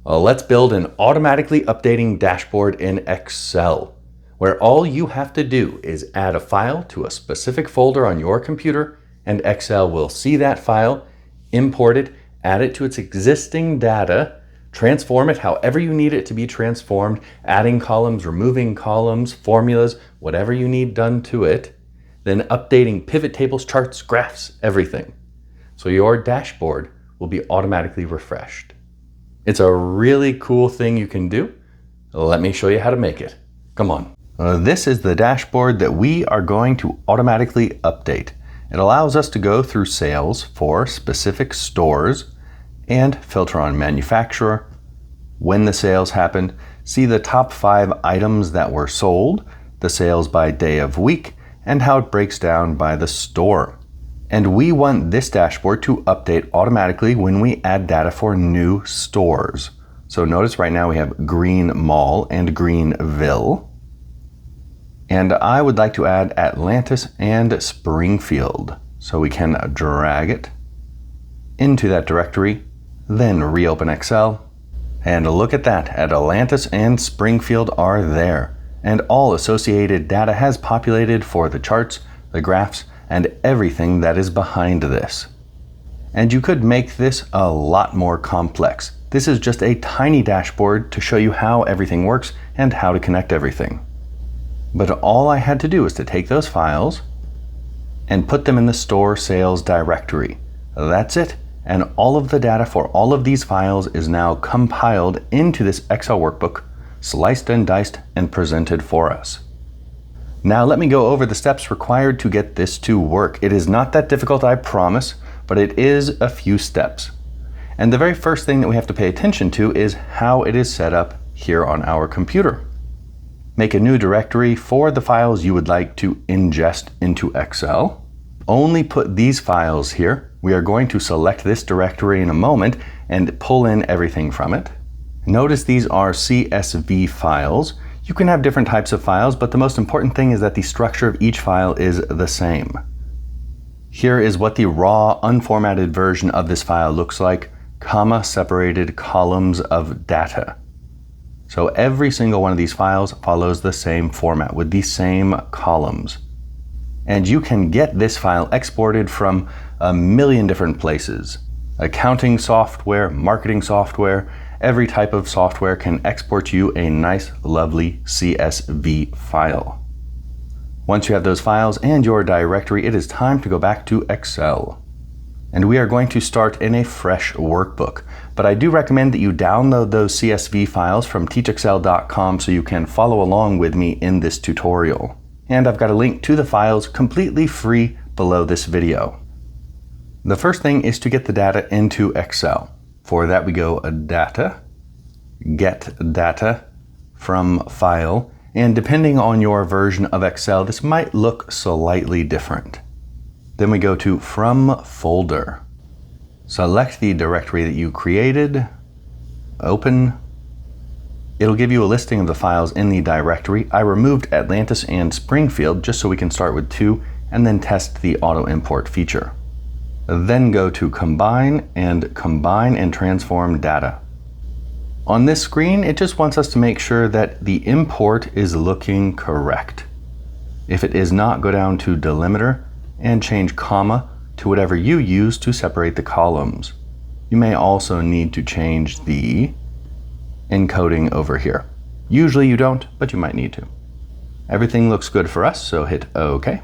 Let's build an automatically updating dashboard in Excel, where all you have to do is add a file to a specific folder on your computer, and Excel will see that file, import it, add it to its existing data, transform it however you need it to be transformed, adding columns, removing columns, formulas, whatever you need done to it, then updating pivot tables, charts, graphs, everything. So your dashboard will be automatically refreshed. It's a really cool thing you can do. Let me show you how to make it. Come on. This is the dashboard that we are going to automatically update. It allows us to go through sales for specific stores and filter on manufacturer, when the sales happened, see the top 5 items that were sold, the sales by day of week, and how it breaks down by the store. And we want this dashboard to update automatically when we add data for new stores. So notice right now we have Green Mall and Greenville. And I would like to add Atlantis and Springfield. So we can drag it into that directory, then reopen Excel. And look at that, Atlantis and Springfield are there. And all associated data has populated for the charts, the graphs, and everything that is behind this. And you could make this a lot more complex. This is just a tiny dashboard to show you how everything works and how to connect everything. But all I had to do was to take those files and put them in the store sales directory. That's it. And all of the data for all of these files is now compiled into this Excel workbook, sliced and diced and presented for us. Now let me go over the steps required to get this to work. It is not that difficult, I promise, but it is a few steps. And the very first thing that we have to pay attention to is how it is set up here on our computer. Make a new directory for the files you would like to ingest into Excel. Only put these files here. We are going to select this directory in a moment and pull in everything from it. Notice these are CSV files. You can have different types of files, but the most important thing is that the structure of each file is the same. Here is what the raw, unformatted version of this file looks like, comma separated columns of data. So every single one of these files follows the same format with the same columns. And you can get this file exported from a million different places. Accounting software, marketing software, every type of software can export you a nice, lovely CSV file. Once you have those files and your directory, it is time to go back to Excel. And we are going to start in a fresh workbook. But I do recommend that you download those CSV files from teachexcel.com so you can follow along with me in this tutorial. And I've got a link to the files completely free below this video. The first thing is to get the data into Excel. For that we go data, get data from file, and depending on your version of Excel, this might look slightly different. Then we go to from folder. Select the directory that you created, open. It'll give you a listing of the files in the directory. I removed Atlantis and Springfield just so we can start with 2 and then test the auto import feature. Then go to combine and transform data. On this screen, it just wants us to make sure that the import is looking correct. If it is not, go down to delimiter and change comma to whatever you use to separate the columns. You may also need to change the encoding over here. Usually you don't, but you might need to. Everything looks good for us, so hit OK.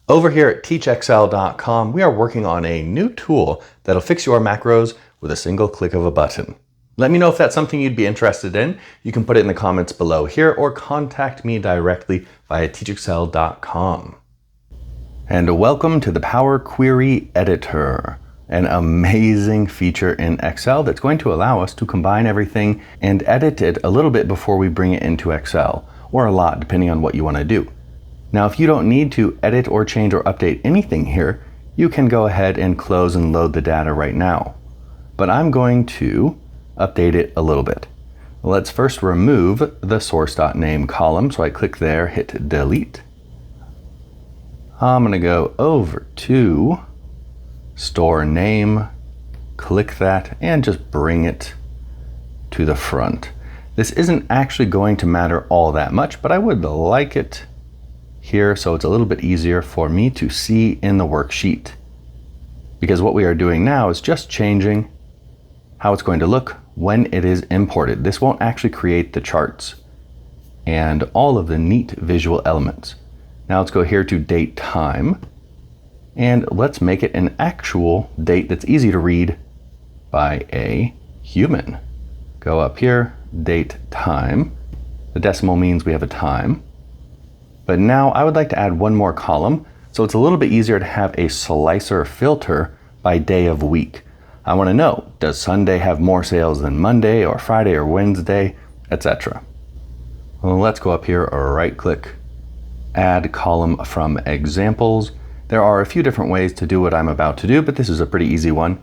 Over here at teachexcel.com, we are working on a new tool that'll fix your macros with a single click of a button. Let me know if that's something you'd be interested in. You can put it in the comments below here or contact me directly via teachexcel.com. And welcome to the Power Query Editor, an amazing feature in Excel that's going to allow us to combine everything and edit it a little bit before we bring it into Excel, or a lot depending on what you want to do. Now, if you don't need to edit or change or update anything here, you can go ahead and close and load the data right now. But I'm going to update it a little bit. Let's first remove the source.name column. So I click there, hit delete. I'm going to go over to store name, click that, and just bring it to the front. This isn't actually going to matter all that much, but I would like it here so it's a little bit easier for me to see in the worksheet. Because what we are doing now is just changing how it's going to look when it is imported. This won't actually create the charts and all of the neat visual elements. Now let's go here to date time, and let's make it an actual date that's easy to read by a human. Go up here, date time. The decimal means we have a time. But now I would like to add one more column, so it's a little bit easier to have a slicer filter by day of week. I want to know, does Sunday have more sales than Monday or Friday or Wednesday, etc. Well, let's go up here, right click, add column from examples. There are a few different ways to do what I'm about to do, but this is a pretty easy one.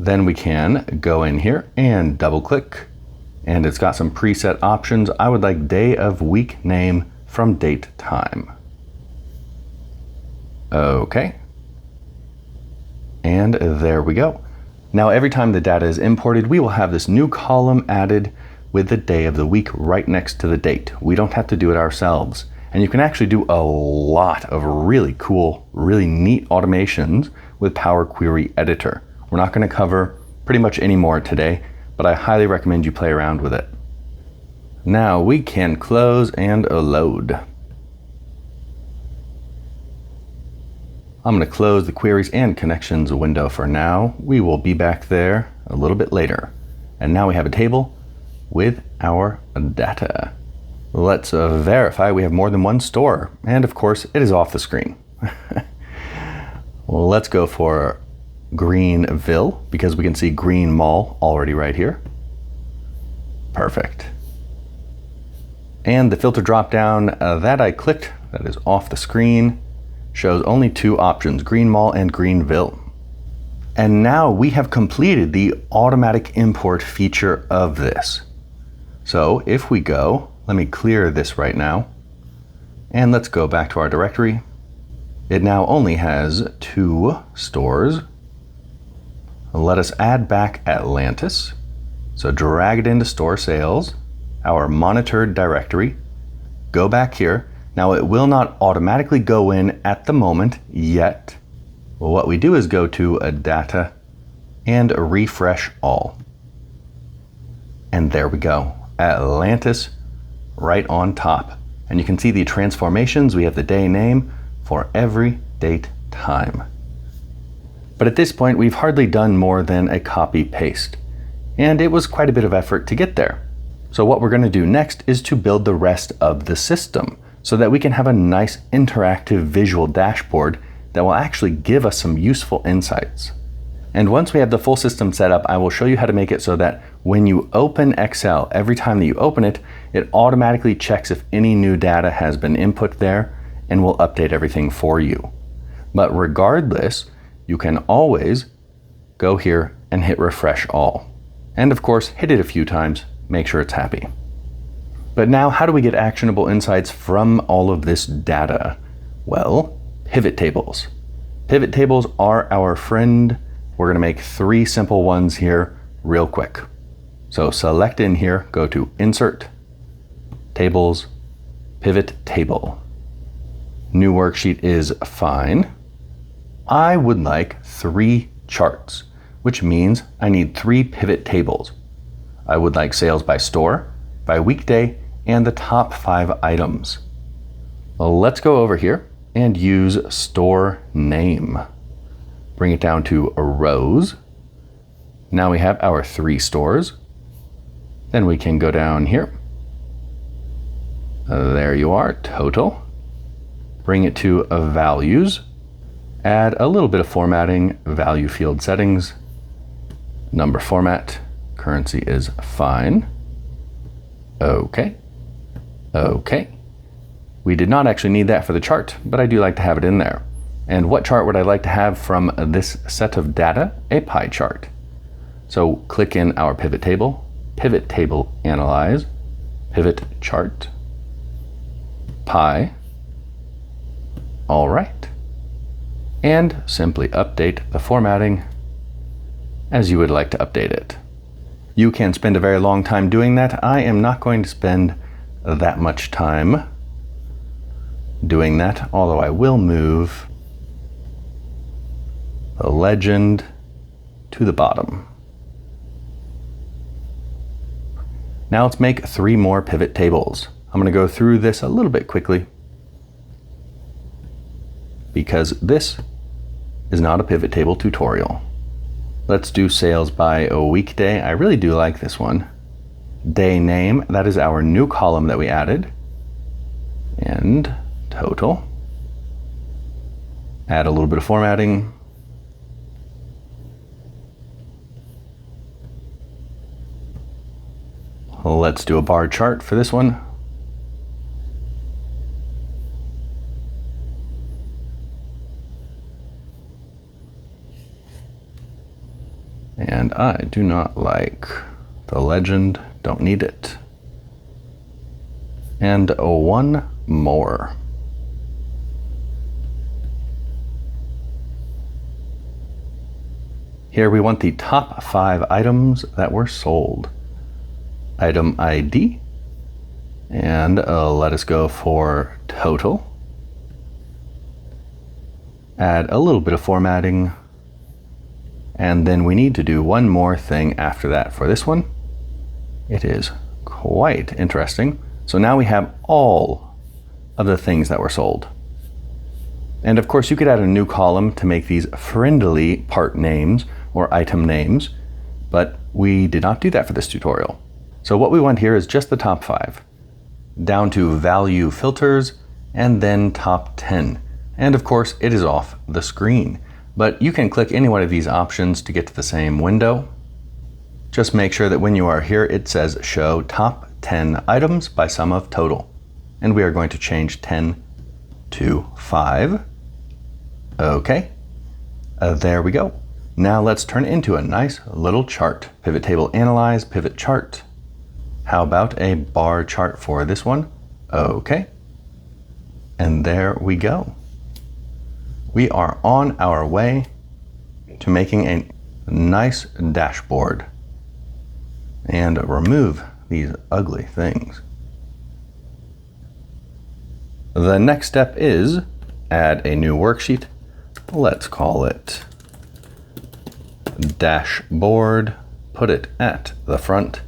Then we can go in here and double click, and it's got some preset options. I would like day of week name from date time. Okay. And there we go. Now every time the data is imported, we will have this new column added with the day of the week right next to the date. We don't have to do it ourselves. And you can actually do a lot of really cool, really neat automations with Power Query Editor. We're not going to cover pretty much any more today, but I highly recommend you play around with it. Now we can close and load. I'm going to close the queries and connections window for now. We will be back there a little bit later. And now we have a table with our data. Let's verify we have more than one store. And of course, it is off the screen. Well, let's go for Greenville because we can see Green Mall already right here. Perfect. And the filter drop down that I clicked, that is off the screen, shows only two options, Green Mall and Greenville. And now we have completed the automatic import feature of this. So if we go, let me clear this right now, and let's go back to our directory. It now only has 2 stores. Let us add back Atlantis. So drag it into store sales, our monitored directory, go back here. Now it will not automatically go in at the moment yet. Well, what we do is go to a data and refresh all. And there we go, Atlantis right on top. And you can see the transformations. We have the day name for every date time. But at this point, we've hardly done more than a copy paste. And it was quite a bit of effort to get there. So what we're going to do next is to build the rest of the system so that we can have a nice interactive visual dashboard that will actually give us some useful insights. And once we have the full system set up, I will show you how to make it so that when you open Excel, every time that you open it, it automatically checks if any new data has been input there and will update everything for you. But regardless, you can always go here and hit refresh all. And of course, hit it a few times, make sure it's happy. But now, how do we get actionable insights from all of this data? Well, pivot tables. Pivot tables are our friend. We're going to make 3 simple ones here real quick. So select in here, go to Insert, Tables, Pivot Table. New worksheet is fine. I would like 3 charts, which means I need 3 pivot tables. I would like sales by store, by weekday, and the top 5 items. Well, let's go over here and use store name. Bring it down to rows. Now we have our 3 stores. Then we can go down here. There you are, total. Bring it to values. Add a little bit of formatting, value field settings, number format, currency is fine. Okay. Okay. We did not actually need that for the chart, but I do like to have it in there. And what chart would I like to have from this set of data? A pie chart. So click in our pivot table analyze, pivot chart, pie. All right. And simply update the formatting as you would like to update it. You can spend a very long time doing that. I am not going to spend that much time doing that, although I will move the legend to the bottom. Now let's make 3 more pivot tables. I'm going to go through this a little bit quickly because this is not a pivot table tutorial. Let's do sales by a weekday. I really do like this one. Day name, that is our new column that we added. And total. Add a little bit of formatting. Let's do a bar chart for this one. And I do not like the legend, don't need it. And one more. Here we want the top 5 items that were sold. Item ID, and let us go for total. Add a little bit of formatting. And then we need to do one more thing after that for this one. It is quite interesting. So now we have all of the things that were sold. And of course you could add a new column to make these friendly part names or item names, but we did not do that for this tutorial. So what we want here is just the top 5, down to value filters, and then top 10. And of course it is off the screen. But you can click any one of these options to get to the same window. Just make sure that when you are here, it says show top 10 items by sum of total. And we are going to change 10 to 5. Okay, there we go. Now let's turn it into a nice little chart. Pivot table analyze, pivot chart. How about a bar chart for this one? Okay, and there we go. We are on our way to making a nice dashboard and remove these ugly things. The next step is add a new worksheet. Let's call it dashboard, put it at the front,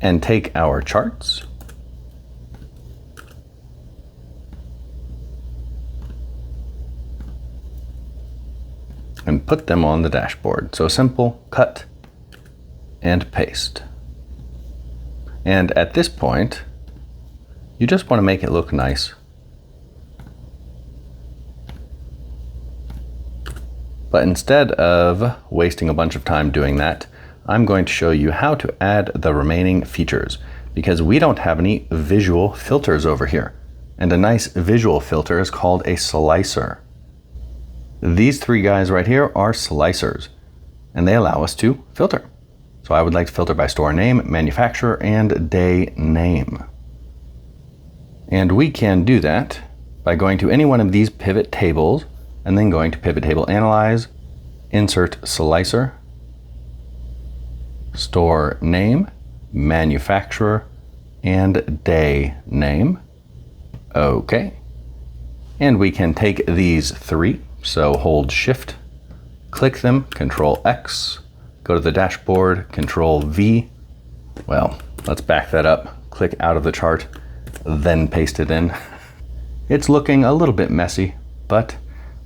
and take our charts and put them on the dashboard. So simple, cut and paste. And at this point, you just want to make it look nice. But instead of wasting a bunch of time doing that, I'm going to show you how to add the remaining features because we don't have any visual filters over here. And a nice visual filter is called a slicer. These 3 guys right here are slicers, and they allow us to filter. So I would like to filter by store name, manufacturer, and day name. And we can do that by going to any one of these pivot tables and then going to pivot table analyze, insert slicer, store name, manufacturer, and day name. Okay. And we can take these 3. So hold Shift, click them, Control X, go to the dashboard, Control V. Well, let's back that up, click out of the chart, then paste it in. It's looking a little bit messy, but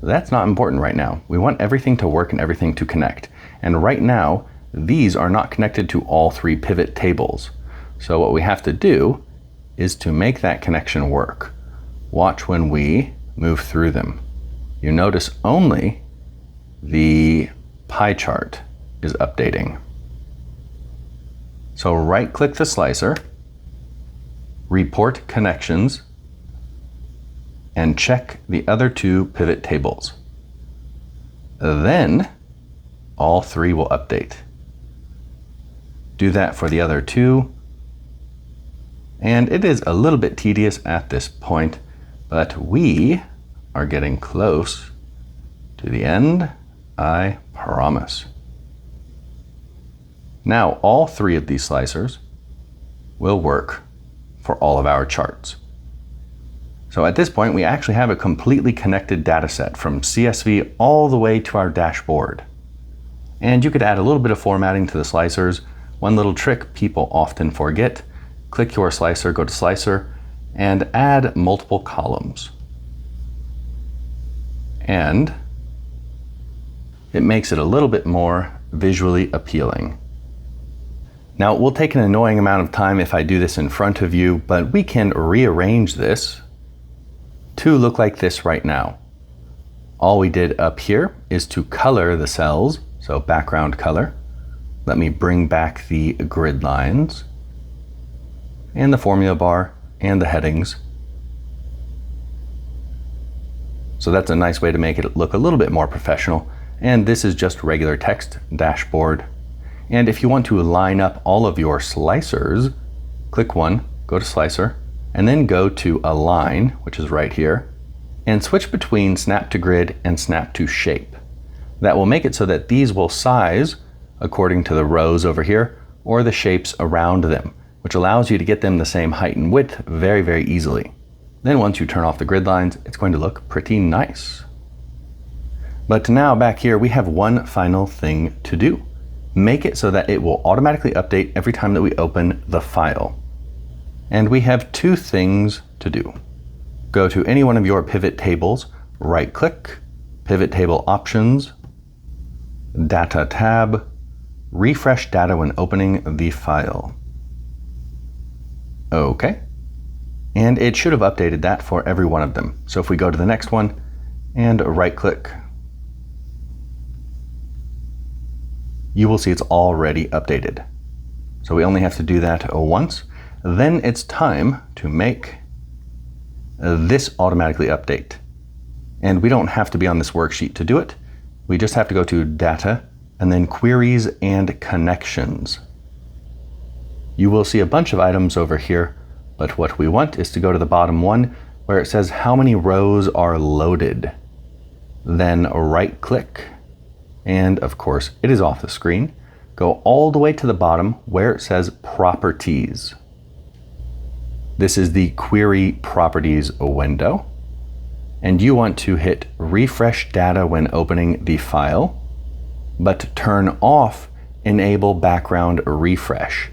that's not important right now. We want everything to work and everything to connect. And right now, these are not connected to all 3 pivot tables. So what we have to do is to make that connection work. Watch when we move through them. You notice only the pie chart is updating. So right-click the slicer, report connections, and check the other 2 pivot tables. Then all 3 will update. Do that for the other 2. And it is a little bit tedious at this point, but we are getting close to the end, I promise. Now all three of these slicers will work for all of our charts. So at this point, we actually have a completely connected data set from CSV all the way to our dashboard. And you could add a little bit of formatting to the slicers. One little trick people often forget: click your slicer, go to slicer, and add multiple columns. And it makes it a little bit more visually appealing. Now, it will take an annoying amount of time if I do this in front of you, but we can rearrange this to look like this right now. All we did up here is to color the cells, so background color. Let me bring back the grid lines and the formula bar and the headings. So that's a nice way to make it look a little bit more professional. And this is just regular text, dashboard. And if you want to line up all of your slicers, click one, go to slicer, and then go to align, which is right here, and switch between snap to grid and snap to shape. That will make it so that these will size according to the rows over here or the shapes around them, which allows you to get them the same height and width very, very easily. Then once you turn off the grid lines, it's going to look pretty nice. But now back here, we have one final thing to do. Make it so that it will automatically update every time that we open the file. And we have two things to do. Go to any one of your pivot tables, right click, pivot table options, data tab, refresh data when opening the file. Okay. And it should have updated that for every one of them. So if we go to the next one and right click, you will see it's already updated. So we only have to do that once. Then it's time to make this automatically update. And we don't have to be on this worksheet to do it. We just have to go to Data and then Queries and Connections. You will see a bunch of items over here, but what we want is to go to the bottom one where it says how many rows are loaded. Then right click, and of course it is off the screen. Go all the way to the bottom where it says Properties. This is the Query Properties window. And you want to hit Refresh Data when opening the file, but turn off Enable Background Refresh.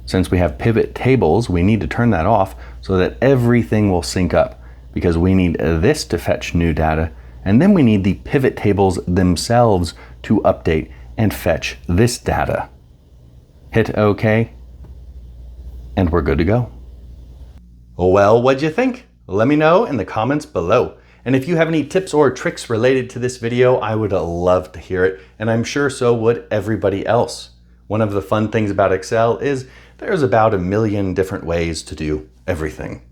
Since we have pivot tables, we need to turn that off so that everything will sync up, because we need this to fetch new data, and then we need the pivot tables themselves to update and fetch this data. Hit OK, and we're good to go. Well, what'd you think? Let me know in the comments below. And if you have any tips or tricks related to this video, I would love to hear it, and I'm sure so would everybody else. One of the fun things about Excel is there's about a million different ways to do everything.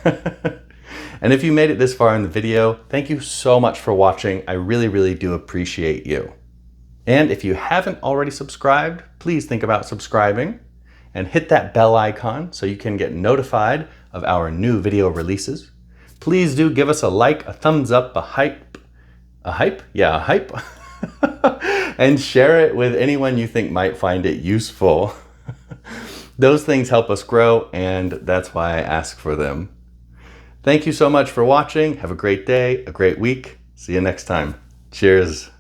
And if you made it this far in the video, thank you so much for watching. I really, really do appreciate you. And if you haven't already subscribed, please think about subscribing and hit that bell icon so you can get notified of our new video releases. Please do give us a like, a thumbs up, a hype, yeah, a hype, and share it with anyone you think might find it useful. Those things help us grow, and that's why I ask for them. Thank you so much for watching. Have a great day, a great week. See you next time. Cheers.